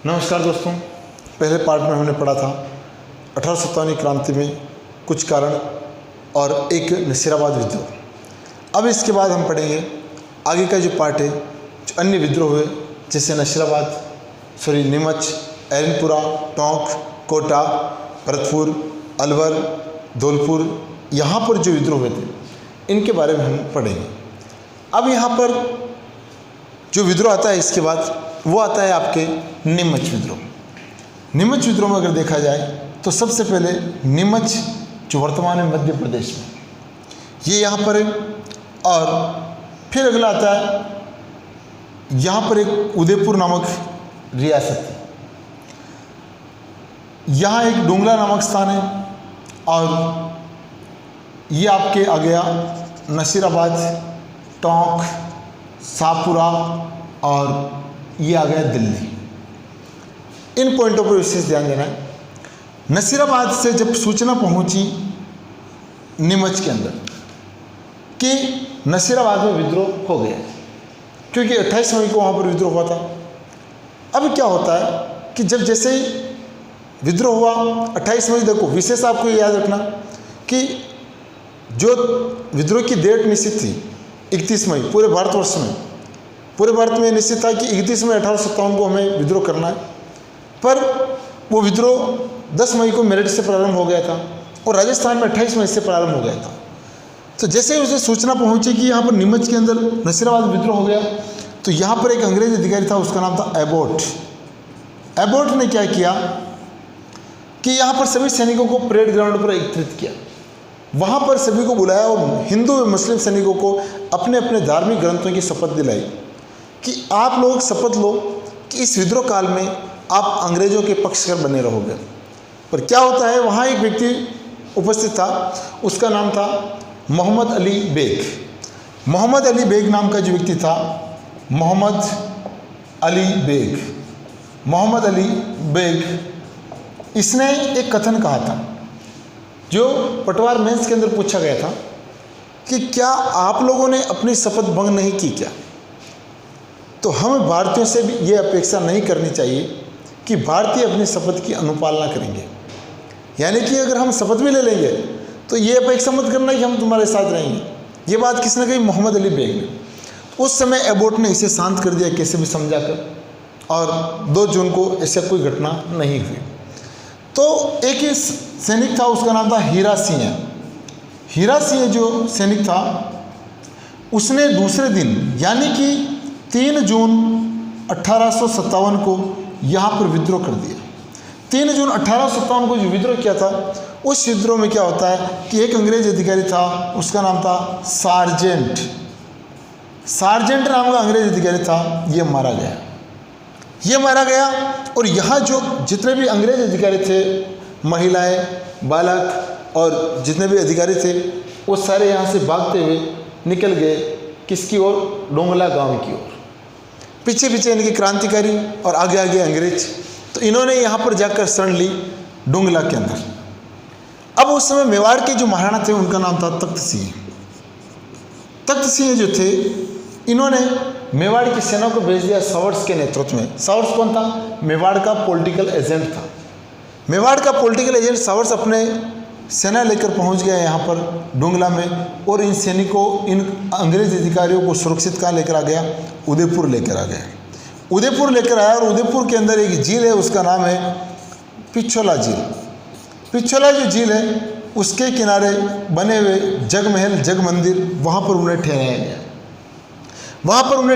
नमस्कार दोस्तों, पहले पार्ट में हमने पढ़ा था 1857 क्रांति में कुछ कारण और एक नसीराबाद विद्रोह। अब इसके बाद हम पढ़ेंगे आगे का जो पार्ट है, जो अन्य विद्रोह हुए जैसे नीमच, एरनपुरा, टोंक, कोटा, भरतपुर, अलवर, धौलपुर, यहाँ पर जो विद्रोह हुए थे इनके बारे में हम पढ़ेंगे। अब यहाँ पर जो विद्रोह आता है इसके बाद वो आता है आपके नीमच विद्रोह। नीमच विद्रोह में अगर देखा जाए तो सबसे पहले नीमच जो वर्तमान में मध्य प्रदेश में, ये यहाँ पर है। और फिर अगला आता है यहाँ पर एक उदयपुर नामक रियासत है, यहाँ एक डोंगला नामक स्थान है, और ये आपके आ गया नसीराबाद, टोंक, शाहपुरा और ये आ गया दिल्ली। इन पॉइंटों पर विशेष ध्यान देना है। नसीराबाद से जब सूचना पहुंची नीमच के अंदर कि नसीराबाद में विद्रोह हो गया, क्योंकि 28 मई को वहाँ पर विद्रोह हुआ था। अब क्या होता है कि जब जैसे ही विद्रोह हुआ 28 मई, देखो विशेष आपको ये याद रखना कि जो विद्रोह की डेट निश्चित थी 31 मई, पूरे भारत में निश्चित था कि 31 मई 1857 को हमें विद्रोह करना है। पर वो विद्रोह 10 मई को मेरठ से प्रारंभ हो गया था और राजस्थान में 28 मई से प्रारंभ हो गया था। तो जैसे ही उसे सूचना पहुंची कि यहाँ पर नीमच के अंदर नसीराबाद विद्रोह हो गया, तो यहाँ पर एक अंग्रेज अधिकारी था, उसका नाम था एबोट। एबोट ने क्या किया कि यहाँ पर सभी सैनिकों को परेड ग्राउंड पर एकत्रित किया, वहाँ पर सभी को बुलाया और हिंदू और मुस्लिम सैनिकों को अपने अपने धार्मिक ग्रंथों की शपथ दिलाई कि आप लोग शपथ लो कि इस विद्रोह काल में आप अंग्रेजों के पक्षकर बने रहोगे। पर क्या होता है, वहाँ एक व्यक्ति उपस्थित था, उसका नाम था मोहम्मद अली बेग। मोहम्मद अली बेग नाम का जो व्यक्ति था, मोहम्मद अली बेग, इसने एक कथन कहा था जो पटवार मेंस के अंदर पूछा गया था कि क्या आप लोगों ने अपनी शपथ भंग नहीं की क्या? तो हम भारतीयों से भी ये अपेक्षा नहीं करनी चाहिए कि भारतीय अपनी शपथ की अनुपालना करेंगे। यानी कि अगर हम शपथ भी ले लेंगे तो ये अपेक्षा मत करना कि हम तुम्हारे साथ रहेंगे। ये बात किसने कही? मोहम्मद अली बेग ने। उस समय एबोट ने इसे शांत कर दिया कैसे भी समझाकर, और 2 जून को ऐसा कोई घटना नहीं हुई। तो एक ही सैनिक था, उसका नाम था हीरा सिंह। हीरा सिंह जो सैनिक था, उसने दूसरे दिन यानी कि 3 जून 1857 को यहाँ पर विद्रोह कर दिया। 3 जून 1857 को जो विद्रोह किया था, उस विद्रोह में क्या होता है कि एक अंग्रेज अधिकारी था, उसका नाम था सार्जेंट नाम का अंग्रेज अधिकारी था, ये मारा गया। और यहाँ जो जितने भी अंग्रेज अधिकारी थे, महिलाएं, बालक और जितने भी अधिकारी थे, वो सारे यहाँ से भागते हुए निकल गए किसकी ओर? डोंगला गांव की ओर। पीछे पीछे इनके क्रांतिकारी और आगे आगे अंग्रेज। तो इन्होंने यहाँ पर जाकर शरण ली डोंगला के अंदर। अब उस समय मेवाड़ के जो महाराणा थे उनका नाम था तख्त सिंह जो थे, इन्होंने मेवाड़ की सेना को भेज दिया सावर्स के नेतृत्व में। सावर्स कौन था? मेवाड़ का पॉलिटिकल एजेंट था। मेवाड़ का पॉलिटिकल एजेंट सावर्स अपने सेना लेकर पहुंच गया यहाँ पर डोंगला में, और इन सैनिकों, इन अंग्रेज अधिकारियों को सुरक्षित कहाँ लेकर आ गया? उदयपुर लेकर आया। और उदयपुर के अंदर एक झील है, उसका नाम है पिछोला झील। पिछोला जो झील है उसके किनारे बने हुए जगमहल, जग मंदिर, वहाँ पर उन्हें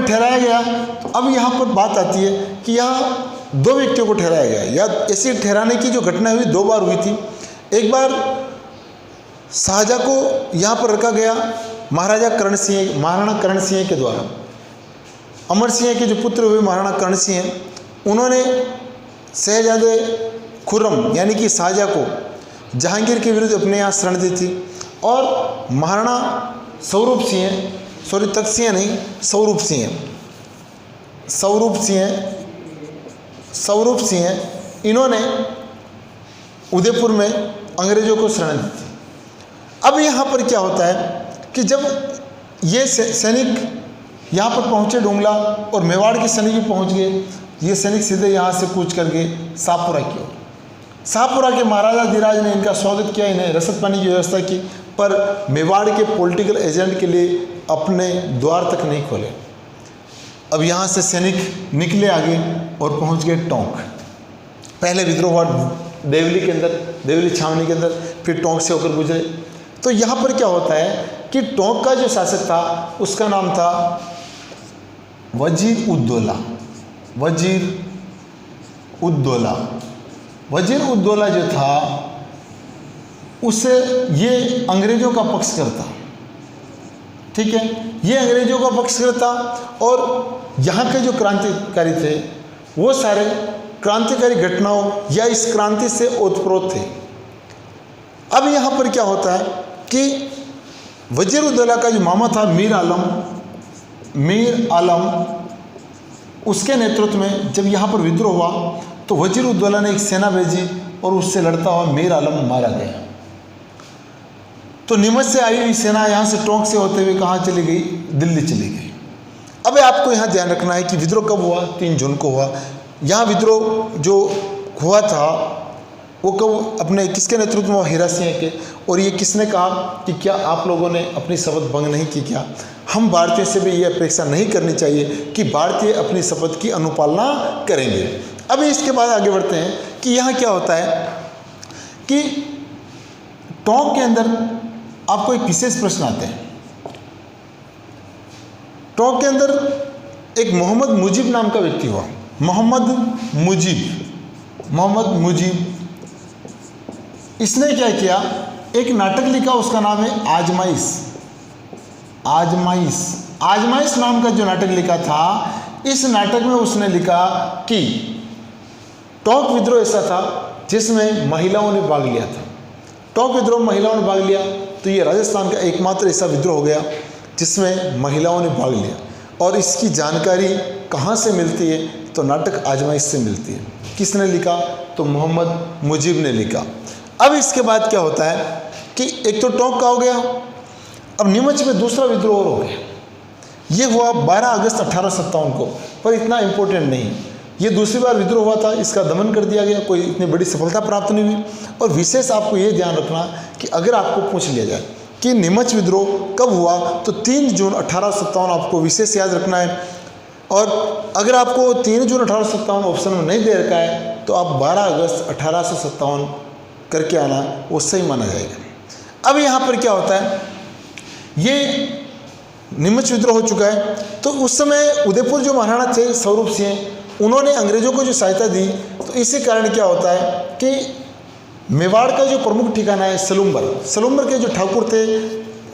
ठहराया गया। तो अब यहाँ पर बात आती है कि यहाँ 2 व्यक्तियों को ठहराया गया, या ऐसे ठहराने की जो घटना हुई 2 बार हुई थी। एक बार शाहजहाँ को यहाँ पर रखा गया महाराणा करण सिंह के द्वारा। अमर सिंह के जो पुत्र हुए महाराणा करण सिंह, उन्होंने शहजादे खुर्रम यानी कि शाहजहाँ को जहांगीर के विरुद्ध अपने यहाँ शरण दी थी। और महाराणा स्वरूप सिंह इन्होंने उदयपुर में अंग्रेजों को शरण दी थी। अब यहाँ पर क्या होता है कि जब ये सैनिक यहाँ पर पहुँचे डोंगला और मेवाड़ के सैनिक भी पहुँच गए, ये सैनिक सीधे यहाँ से कूच करके शाहपुरा की ओर। शाहपुरा के महाराजा धीराज ने इनका स्वागत किया, इन्हें रसद पानी की व्यवस्था की, पर मेवाड़ के पॉलिटिकल एजेंट के लिए अपने द्वार तक नहीं खोले। अब यहाँ से सैनिक निकले आगे और पहुँच गए टोंक। पहले विद्रोह हुआ देवली के अंदर, देवली छावनी के अंदर, फिर टोंक से होकर गुजरे। तो यहाँ पर क्या होता है कि टोंक का जो शासक था उसका नाम था वजीर उद्दौला। वजीर उद्दौला, वजीर उद्दौला जो था उसे ये अंग्रेजों का पक्ष करता, ठीक है, ये अंग्रेजों का पक्ष करता और यहाँ के जो क्रांतिकारी थे वो सारे क्रांतिकारी घटनाओं या इस क्रांति से ओतप्रोत थे। अब यहाँ पर क्या होता है कि वजीर उद्दौला का जो मामा था मीर आलम, उसके नेतृत्व में जब यहाँ पर विद्रोह हुआ तो वजीर उद्दौला ने एक सेना भेजी और उससे लड़ता हुआ मीर आलम मारा गया। तो नीमच से आई हुई सेना यहाँ से टोंक से होते हुए कहाँ चली गई? दिल्ली चली गई। अब आपको यहाँ ध्यान रखना है कि विद्रोह कब हुआ? 3 जून को हुआ। यहाँ विद्रोह जो हुआ था वो कब, अपने किसके नेतृत्व में? हीरा सिंह के। और ये किसने कहा कि क्या आप लोगों ने अपनी शपथ भंग नहीं की क्या? हम भारतीय से भी ये अपेक्षा नहीं करनी चाहिए कि भारतीय अपनी शपथ की अनुपालना करेंगे। अब इसके बाद आगे बढ़ते हैं कि यहाँ क्या होता है कि टोंक के अंदर आपको एक विशेष प्रश्न आते हैं। टोंक के अंदर एक मोहम्मद मुजीब नाम का व्यक्ति हुआ। मोहम्मद मुजीब, इसने क्या किया? एक नाटक लिखा, उसका नाम है आजमाइश नाम का जो नाटक लिखा था, इस नाटक में उसने लिखा कि टोंक विद्रोह ऐसा था जिसमें महिलाओं ने भाग लिया था। टोंक विद्रोह में महिलाओं ने भाग लिया, तो ये राजस्थान का एकमात्र ऐसा विद्रोह हो गया जिसमें महिलाओं ने भाग लिया। और इसकी जानकारी कहाँ से मिलती है? तो नाटक आजमाइश से मिलती है। किसने लिखा? तो मोहम्मद मुजीब ने लिखा। अब इसके बाद क्या होता है कि एक तो टोंक का हो गया, अब नीमच में दूसरा विद्रोह और हो गया। ये हुआ 12 अगस्त 1857 को, पर इतना इम्पोर्टेंट नहीं। ये दूसरी बार विद्रोह हुआ था, इसका दमन कर दिया गया, कोई इतनी बड़ी सफलता प्राप्त नहीं हुई। और विशेष आपको ये ध्यान रखना कि अगर आपको पूछ लिया जाए कि नीमच विद्रोह कब हुआ, तो 3 जून 1857 आपको विशेष याद रखना है। और अगर आपको 3 जून 1857 ऑप्शन में नहीं दे रखा है तो आप 12 अगस्त 1857 करके आना, वो सही माना जाएगा। अब यहाँ पर क्या होता है, ये नीमच विद्रोह हो चुका है, तो उस समय उदयपुर जो महाराणा थे स्वरूप सिंह, उन्होंने अंग्रेजों को जो सहायता दी, तो इसी कारण क्या होता है कि मेवाड़ का जो प्रमुख ठिकाना है सलुम्बर के जो ठाकुर थे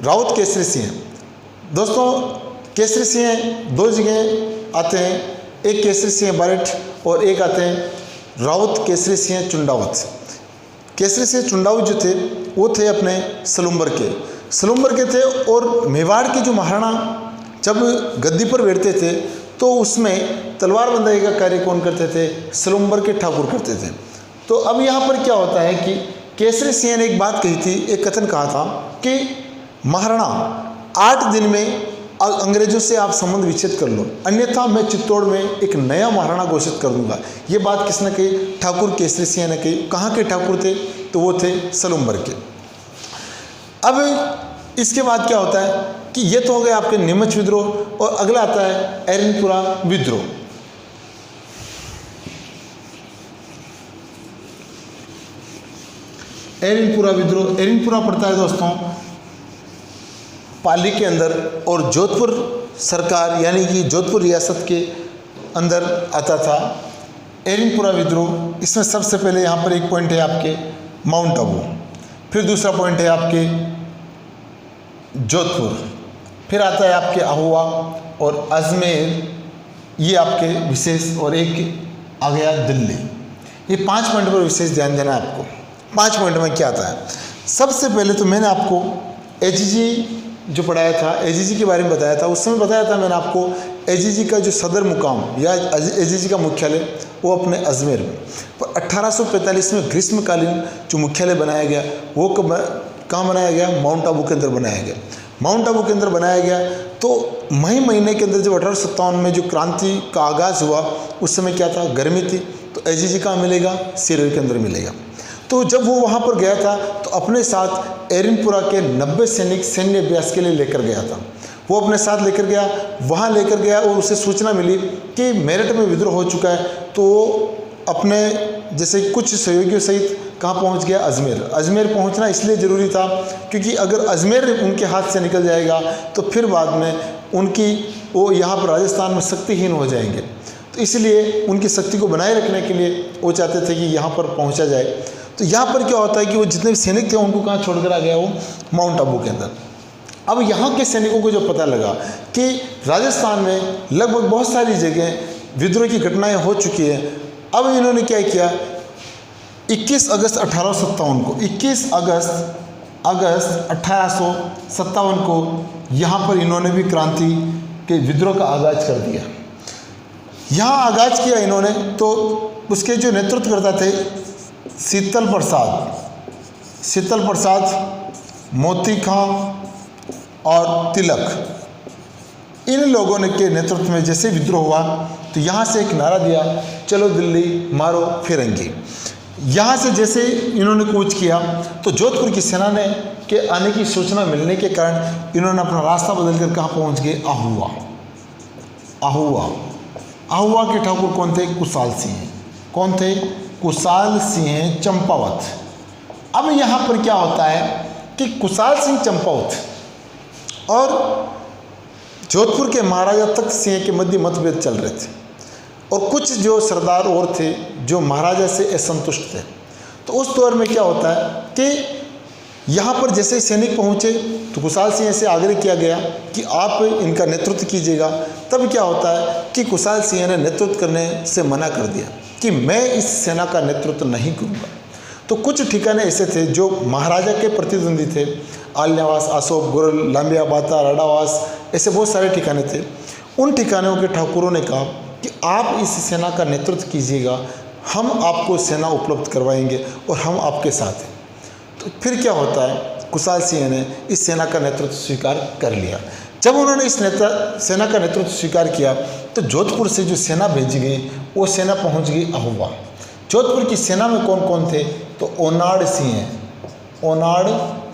राउत केसरी सिंह। दोस्तों, केसरी सिंह 2 जगह आते हैं, एक केसरी सिंह बारिठ और एक आते हैं राउत केसरी सिंह चुंडावत। केसरी सिंह चुंडावत जो थे वो थे अपने सलुम्बर के थे। और मेवाड़ के जो महाराणा जब गद्दी पर बैठते थे तो उसमें तलवार बंदाई का कार्य कौन करते थे? सलुम्बर के ठाकुर करते थे। तो अब यहाँ पर क्या होता है कि केसरी सिंह ने एक बात कही थी, एक कथन कहा था कि महाराणा 8 दिन में अंग्रेजों से आप संबंध विच्छेद कर लो, अन्यथा मैं चित्तौड़ में एक नया महाराणा घोषित कर दूंगा। ये बात किसने कही? ठाकुर केसरी सिंह ने कही। कहाँ के ठाकुर थे? तो वो थे सलुम्बर के। अब इसके बाद क्या होता है कि ये तो हो गया आपके नीमच विद्रोह, और अगला आता है एरनपुरा विद्रोह। एरनपुरा पड़ता है दोस्तों पाली के अंदर, और जोधपुर सरकार यानी कि जोधपुर रियासत के अंदर आता था एरनपुरा विद्रोह। इसमें सबसे पहले यहाँ पर एक पॉइंट है आपके माउंट आबू, फिर दूसरा पॉइंट है आपके जोधपुर, फिर आता है आपके आहुआ और अजमेर, ये आपके विशेष, और एक आ गया दिल्ली। ये 5 पॉइंट पर विशेष ध्यान देना है आपको। 5 पॉइंट में क्या आता है? सबसे पहले तो मैंने आपको एजीजी जो पढ़ाया था, एजीजी के बारे में बताया था। उस समय बताया था मैंने आपको एजीजी का जो सदर मुकाम या एजीजी का मुख्यालय वो अपने अजमेर में, पर 1845 में ग्रीष्मकालीन जो मुख्यालय बनाया गया वो कहाँ बनाया गया? माउंट आबू के अंदर बनाया गया। माउंट आबू के अंदर बनाया गया। तो मई महीने के अंदर जब 1857 में जो क्रांति का आगाज़ हुआ, उस समय क्या था, गर्मी थी। तो एजीजी कहाँ मिलेगा, सिरोही के अंदर मिलेगा। तो जब वो वहाँ पर गया था तो अपने साथ एरिनपुरा के 90 सैनिक सैन्य अभ्यास के लिए लेकर गया था। वो अपने साथ लेकर गया, वहाँ लेकर गया और उसे सूचना मिली कि मेरठ में विद्रोह हो चुका है। तो वो अपने जैसे कुछ सहयोगियों सहित कहाँ पहुँच गया, अजमेर। अजमेर पहुँचना इसलिए ज़रूरी था क्योंकि अगर अजमेर उनके हाथ से निकल जाएगा तो फिर बाद में उनकी वो यहाँ पर राजस्थान में शक्तिहीन हो जाएंगे। तो इसलिए उनकी शक्ति को बनाए रखने के लिए वो चाहते थे कि यहाँ पर पहुँचा जाए। तो यहाँ पर क्या होता है कि वो जितने भी सैनिक थे उनको कहाँ छोड़कर आ गया, वो माउंट आबू के अंदर। अब यहाँ के सैनिकों को जो पता लगा कि राजस्थान में लगभग बहुत सारी जगह विद्रोह की घटनाएं हो चुकी हैं, अब इन्होंने क्या किया, 21 अगस्त 1857 को 21 अगस्त 1857 को यहाँ पर इन्होंने भी क्रांति के विद्रोह का आगाज कर दिया। यहाँ आगाज किया इन्होंने, तो उसके जो नेतृत्व करता थे शीतल प्रसाद, मोती खां और तिलक, इन लोगों ने के नेतृत्व में जैसे विद्रोह हुआ तो यहाँ से एक नारा दिया, चलो दिल्ली मारो फिरंगी। यहाँ से जैसे इन्होंने कूच किया तो जोधपुर की सेना ने के आने की सूचना मिलने के कारण इन्होंने अपना रास्ता बदलकर कहाँ पहुँच गए, आहुआ के ठाकुर कौन थे, कुशाल सिंह। कौन थे, कुशाल सिंह चंपावत। अब यहाँ पर क्या होता है कि कुशाल सिंह चंपावत और जोधपुर के महाराजा तख्त सिंह के मध्य मतभेद चल रहे थे और कुछ जो सरदार और थे जो महाराजा से असंतुष्ट थे। तो उस दौर में क्या होता है कि यहाँ पर जैसे ही सैनिक पहुँचे तो कुशाल सिंह से आग्रह किया गया कि आप इनका नेतृत्व कीजिएगा। तब क्या होता है कि कुशाल सिंह ने नेतृत्व करने से मना कर दिया कि मैं इस सेना का नेतृत्व नहीं करूँगा। तो कुछ ठिकाने ऐसे थे जो महाराजा के प्रतिद्वंदी थे, आल्यावास, आसोप, गुरल, लांबिया, बाता, राडावास, ऐसे बहुत सारे ठिकाने थे। उन ठिकानों के ठाकुरों ने कहा कि आप इस सेना का नेतृत्व कीजिएगा, हम आपको सेना उपलब्ध करवाएंगे और हम आपके साथ हैं। तो फिर क्या होता है, कुशाल सिंह ने इस सेना का नेतृत्व स्वीकार कर लिया। जब उन्होंने इस सेना का नेतृत्व स्वीकार किया तो जोधपुर से जो सेना भेजी गई वो सेना पहुंच गई आहुआ। जोधपुर की सेना में कौन कौन थे, तो ओनाड़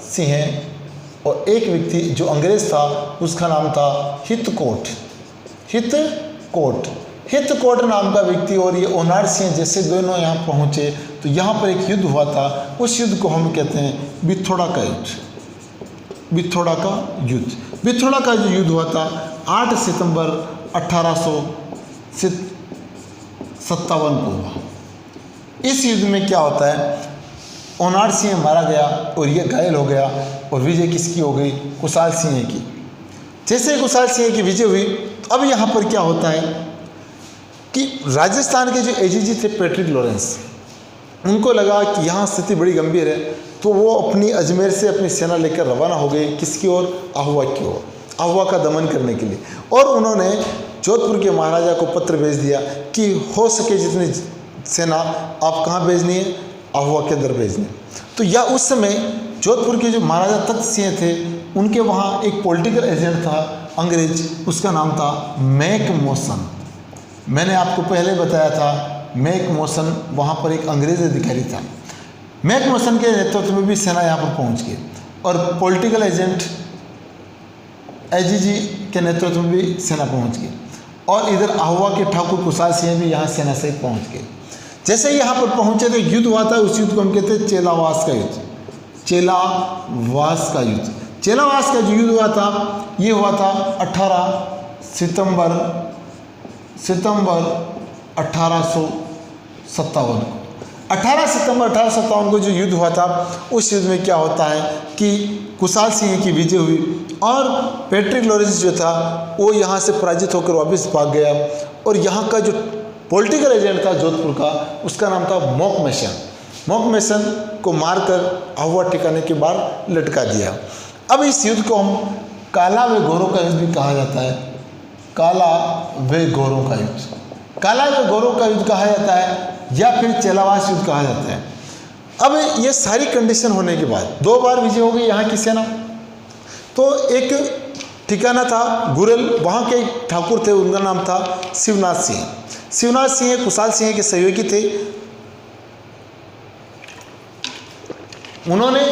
सिंह और एक व्यक्ति जो अंग्रेज था उसका नाम था हितकोट नाम का व्यक्ति। और ये ओनाड़ सिंह जैसे दोनों यहाँ पहुँचे तो यहाँ पर एक युद्ध हुआ था। उस युद्ध को हम कहते हैं बिथोड़ा का जो युद्ध हुआ था 8 सितंबर 1857 को हुआ। इस युद्ध में क्या होता है, ओनाड़ सिंह मारा गया और ये घायल हो गया और विजय किसकी हो गई, कुशाल सिंह की। जैसे कुशाल सिंह की विजय हुई तो अब यहाँ पर क्या होता है कि राजस्थान के जो एजीजी थे पैट्रिक लॉरेंस, उनको लगा कि यहाँ स्थिति बड़ी गंभीर है, तो वो अपनी अजमेर से अपनी सेना लेकर रवाना हो गए किसकी ओर, आहुआ की ओर, आहुआ का दमन करने के लिए। और उन्होंने जोधपुर के महाराजा को पत्र भेज दिया कि हो सके जितनी सेना आप कहाँ भेजनी है, आहुआ के अंदर भेजनी। तो या उस समय जोधपुर के जो महाराजा तख्त सिंह थे उनके वहाँ एक पॉलिटिकल एजेंट था अंग्रेज, उसका नाम था मैक मौसन। मैंने आपको पहले बताया था मैक मौसन वहाँ पर एक अंग्रेज अधिकारी था। मैक मौसन के नेतृत्व में भी सेना यहाँ पर पहुँच गई और पॉलिटिकल एजेंट एजीजी के नेतृत्व में भी सेना पहुँच गई। और इधर आहुआ के ठाकुर कुशाल सिंह भी यहाँ सेना सहित पहुँच गए। जैसे ही यहाँ पर पहुँचे तो युद्ध हुआ था, उस युद्ध को हम कहते हैं चेलावास का युद्ध। चेलावास का जो युद्ध हुआ था ये हुआ था 18 सितंबर 1857 को। 18 सितंबर 1857 को जो युद्ध हुआ था उस युद्ध में क्या होता है कि कुशाल सिंह की विजय हुई और पैट्रिक लॉरेंस जो था वो यहाँ से पराजित होकर वापस भाग गया। और यहाँ का जो पॉलिटिकल एजेंट था जोधपुर का, उसका नाम था मॉकमेसन को मारकर आहुआ ठिकाने के बाहर लटका दिया। अब इस युद्ध को हम काला व गोरों का युद्ध भी कहा जाता है। काला व गोरों का युद्ध कहा जाता है या फिर चेलावास युद्ध कहा जाता है। अब ये सारी कंडीशन होने के बाद 2 बार विजय हो गई यहाँ की सेना। तो एक ठिकाना था गुरल, वहाँ के एक ठाकुर थे, उनका नाम था शिवनाथ सिंह। शिवनाथ सिंह कुशाल सिंह के सहयोगी थे। उन्होंने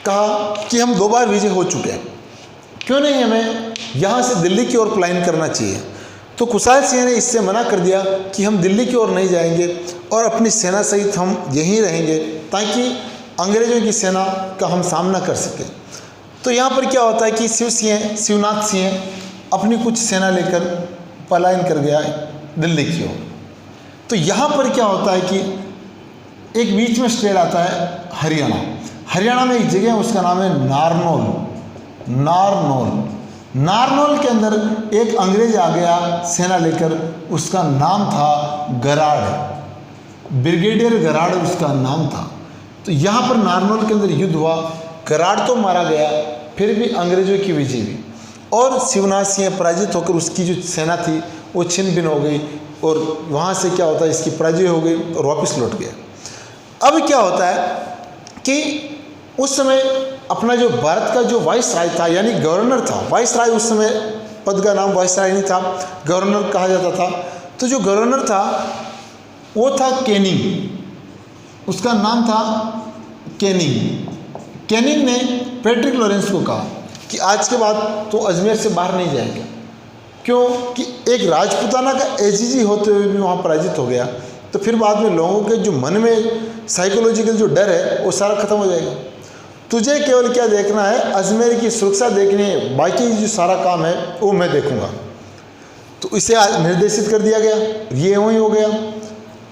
कहा कि हम 2 बार विजय हो चुके हैं, क्यों नहीं हमें यहाँ से दिल्ली की ओर पलायन करना चाहिए। तो कुशाल सिंह ने इससे मना कर दिया कि हम दिल्ली की ओर नहीं जाएंगे और अपनी सेना सहित हम यहीं रहेंगे ताकि अंग्रेज़ों की सेना का हम सामना कर सकें। तो यहाँ पर क्या होता है कि शिवनाथ सिंह अपनी कुछ सेना लेकर पलायन कर गया दिल्ली की ओर। तो यहाँ पर क्या होता है कि एक बीच में स्टेट आता है हरियाणा। हरियाणा में एक जगह है, उसका नाम है नारनौल। नारनौल के अंदर एक अंग्रेज आ गया सेना लेकर, उसका नाम था गराड़, ब्रिगेडियर गराड़ उसका नाम था। तो यहाँ पर नारनौल के अंदर युद्ध हुआ, गराड़ तो मारा गया, फिर भी अंग्रेजों की विजय हुई और शिवनाथ सिंह पराजित होकर उसकी जो सेना थी वो छिन्न भिन्न हो गई और वहाँ से क्या होता है इसकी पराजय हो गई और वापस लौट गया। अब क्या होता है कि उस समय अपना जो भारत का जो वाइसराय था यानी गवर्नर था, वाइसराय उस समय पद का नाम वाइसराय नहीं था, गवर्नर कहा जाता था। तो जो गवर्नर था वो था कैनिंग, उसका नाम था कैनिंग। कैनिंग ने फ्रेडरिक लॉरेंस को कहा कि आज के बाद तो अजमेर से बाहर नहीं जाएगा, क्यों कि एक राजपूताना का एजीजी होते हुए भी वहाँ पराजित हो गया। तो फिर बाद में लोगों के जो मन में साइकोलॉजिकल जो डर है वो सारा खत्म हो जाएगा। तुझे केवल क्या देखना है, अजमेर की सुरक्षा देखनी है, बाकी जो सारा काम है वो मैं देखूंगा। तो इसे निर्देशित कर दिया गया, ये वही हो गया।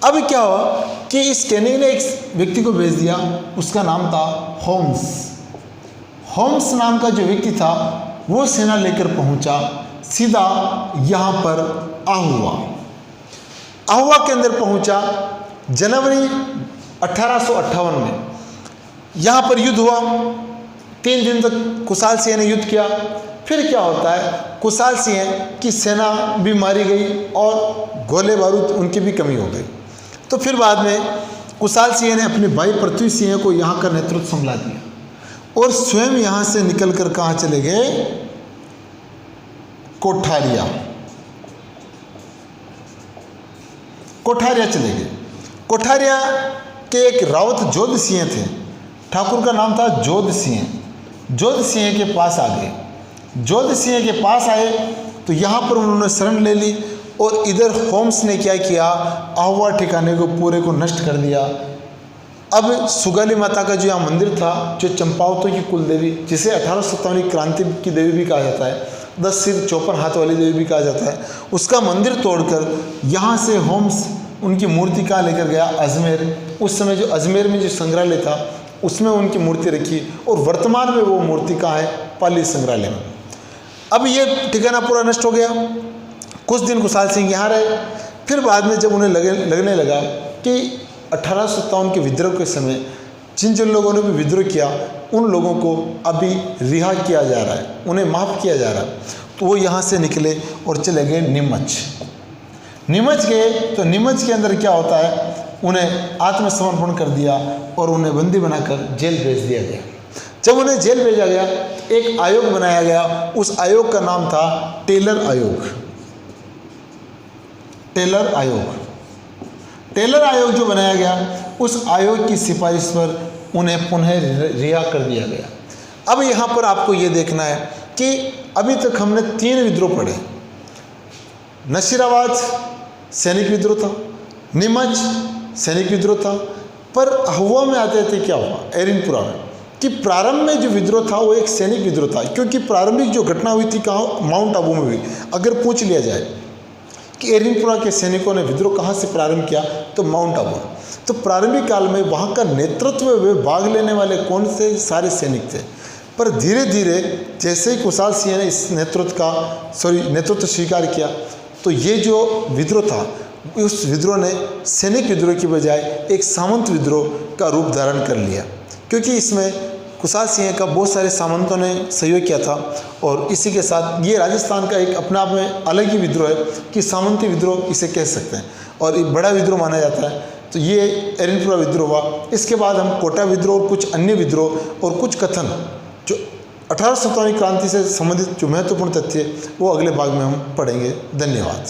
अब क्या हुआ कि इस कैनिंग ने एक व्यक्ति को भेज दिया, उसका नाम था होम्स। होम्स नाम का जो व्यक्ति था वो सेना लेकर पहुंचा सीधा यहाँ पर आहुआ के अंदर पहुंचा। जनवरी 1858 में यहाँ पर युद्ध हुआ। 3 दिन तक कुशाल सिंह ने युद्ध किया। फिर क्या होता है, कुशाल सिंह की सेना भी मारी गई और गोले बारूद उनकी भी कमी हो गई। तो फिर बाद में कुशाल सिंह ने अपने भाई पृथ्वी सिंह को यहाँ का नेतृत्व संभाला दिया और स्वयं यहाँ से निकलकर कहाँ चले गए, कोठारिया चले गए। कोठारिया के एक रावत जोध सिंह थे, ठाकुर का नाम था जोध सिंह। जोध सिंह के पास आ गए। जोध सिंह के पास आए तो यहाँ पर उन्होंने शरण ले ली और इधर होम्स ने क्या किया, आहुआ ठिकाने को पूरे को नष्ट कर दिया। अब सुगाली माता का जो यहाँ मंदिर था, जो चंपावतों की कुल देवी, जिसे 1857 की क्रांति की देवी भी कहा जाता है, 10 सिर 54 हाथ वाली देवी भी कहा जाता है, उसका मंदिर तोड़कर यहाँ से होम्स उनकी मूर्ति कहाँ लेकर गया, अजमेर। उस समय जो अजमेर में जो संग्रहालय था उसमें उनकी मूर्ति रखी और वर्तमान में वो मूर्ति कहाँ है, पाली संग्रहालय में। अब ये ठिकाना पूरा नष्ट हो गया। कुछ दिन कुशाल सिंह यहाँ रहे। फिर बाद में जब उन्हें लगने लगा कि 1857 के विद्रोह के समय जिन लोगों ने भी विद्रोह किया उन लोगों को अभी रिहा किया जा रहा है, उन्हें माफ़ किया जा रहा है, तो वो यहाँ से निकले और चले गए नीमच गए। तो नीमच के अंदर क्या होता है, उन्हें आत्मसमर्पण कर दिया और उन्हें बंदी बनाकर जेल भेज दिया गया। जब उन्हें जेल भेजा गया, एक आयोग बनाया गया। उस आयोग का नाम था टेलर आयोग जो बनाया गया, उस आयोग की सिफारिश पर उन्हें पुनः रिहा कर दिया गया। अब यहाँ पर आपको ये देखना है कि अभी तक हमने 3 विद्रोह पढ़े। नसीराबाद सैनिक विद्रोह था, नीमच सैनिक विद्रोह था, पर आहुआ में आते थे क्या हुआ, एरिनपुरा में, कि प्रारंभ में जो विद्रोह था वो एक सैनिक विद्रोह था। क्योंकि प्रारंभिक जो घटना हुई थी कहाँ, माउंट आबू में हुई। अगर पूछ लिया जाए कि एरिनपुरा के सैनिकों ने विद्रोह कहाँ से प्रारंभ किया, तो माउंट आबू। तो प्रारंभिक काल में वहाँ का नेतृत्व में भाग लेने वाले कौन से, सारे सैनिक थे। पर धीरे धीरे जैसे ही कुशाल सिंह ने इस नेतृत्व स्वीकार किया, तो ये जो विद्रोह था उस विद्रोह ने सैनिक विद्रोह की बजाय एक सामंत विद्रोह का रूप धारण कर लिया। क्योंकि इसमें कुशाल सिंह का बहुत सारे सामंतों ने सहयोग किया था और इसी के साथ ये राजस्थान का एक अपने आप में अलग ही विद्रोह है कि सामंती विद्रोह इसे कह सकते हैं और एक बड़ा विद्रोह माना जाता है। तो ये एरिनपुरा विद्रोह हुआ। इसके बाद हम कोटा विद्रोह और कुछ अन्य विद्रोह और कुछ कथन जो 1857 क्रांति से संबंधित जो महत्वपूर्ण तथ्य वो अगले भाग में हम पढ़ेंगे। धन्यवाद।